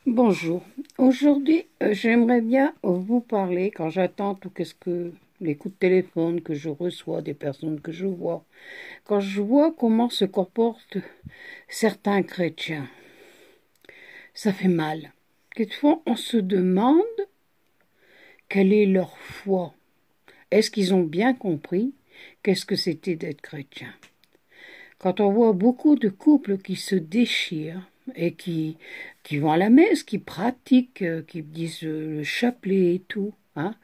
Bonjour. Aujourd'hui, j'aimerais bien vous parler quand j'attends ou qu'est-ce que les coups de téléphone que je reçois des personnes que je vois, quand je vois comment se comportent certains chrétiens, ça fait mal. Quelquefois, on se demande quelle est leur foi. Est-ce qu'ils ont bien compris qu'est-ce que c'était d'être chrétien? Quand on voit beaucoup de couples qui se déchirent et qui vont à la messe, qui pratiquent, qui disent le chapelet et tout, hein,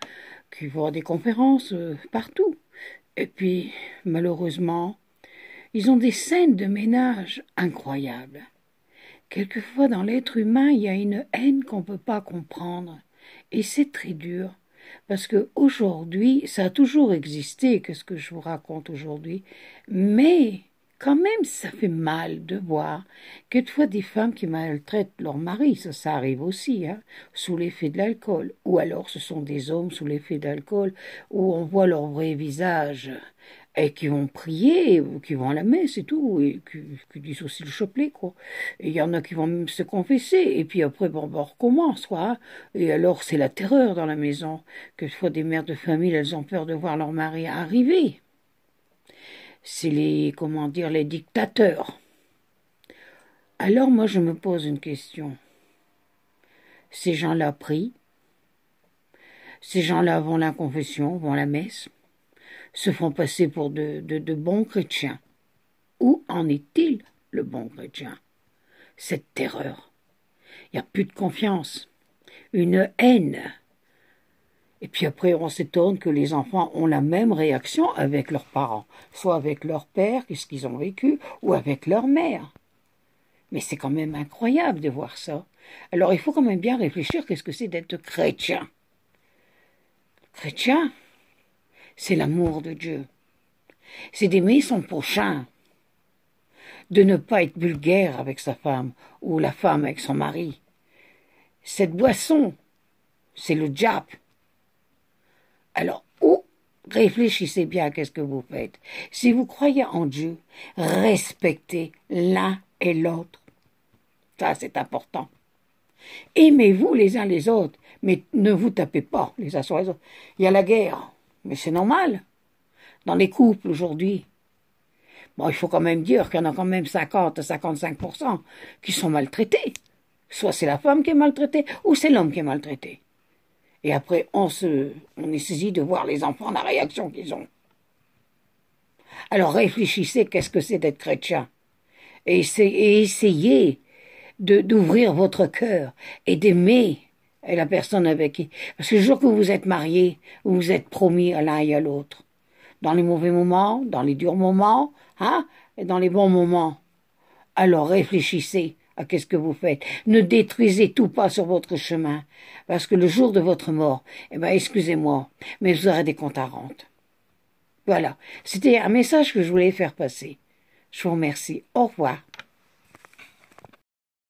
qui vont à des conférences partout. Et puis, malheureusement, ils ont des scènes de ménage incroyables. Quelquefois, dans l'être humain, il y a une haine qu'on ne peut pas comprendre. Et c'est très dur. Parce que aujourd'hui, ça a toujours existé, qu'est-ce que je vous raconte aujourd'hui, mais quand même, ça fait mal de voir quelquefois des femmes qui maltraitent leur mari, ça arrive aussi, hein, sous l'effet de l'alcool, ou alors ce sont des hommes sous l'effet d'alcool, où on voit leur vrai visage, et qui vont prier, ou qui vont à la messe et tout, et qui disent aussi le chapelet, quoi. Et il y en a qui vont même se confesser, et puis après, bon, on recommence, quoi, hein. Et alors, c'est la terreur dans la maison. Quelquefois, des mères de famille, elles ont peur de voir leur mari arriver. C'est les, comment dire, les dictateurs. Alors, moi, je me pose une question. Ces gens-là prient, ces gens-là vont à la confession, vont à la messe, se font passer pour de bons chrétiens. Où en est-il, le bon chrétien? Cette terreur. Il n'y a plus de confiance. Une haine. Et puis après, on s'étonne que les enfants ont la même réaction avec leurs parents, soit avec leur père, qu'est-ce qu'ils ont vécu, ou avec leur mère. Mais c'est quand même incroyable de voir ça. Alors il faut quand même bien réfléchir qu'est-ce que c'est d'être chrétien. Chrétien, c'est l'amour de Dieu. C'est d'aimer son prochain. De ne pas être vulgaire avec sa femme, ou la femme avec son mari. Cette boisson, c'est le diable. Alors, réfléchissez bien à ce que vous faites. Si vous croyez en Dieu, respectez l'un et l'autre. Ça, c'est important. Aimez-vous les uns les autres, mais ne vous tapez pas les uns sur les autres. Il y a la guerre, mais c'est normal. Dans les couples aujourd'hui, bon, il faut quand même dire qu'il y en a quand même 50 à 55% qui sont maltraités. Soit c'est la femme qui est maltraitée, ou c'est l'homme qui est maltraité. Et après, on est saisi de voir les enfants, la réaction qu'ils ont. Alors réfléchissez, qu'est-ce que c'est d'être chrétien? Et essayez d'ouvrir votre cœur et d'aimer la personne avec qui. Parce que le jour que vous êtes mariés, vous vous êtes promis à l'un et à l'autre. Dans les mauvais moments, dans les durs moments, hein, et dans les bons moments. Alors réfléchissez à qu'est-ce que vous faites. Ne détruisez tout pas sur votre chemin. Parce que le jour de votre mort, eh ben, excusez-moi, mais vous aurez des comptes à rendre. Voilà. C'était un message que je voulais faire passer. Je vous remercie. Au revoir.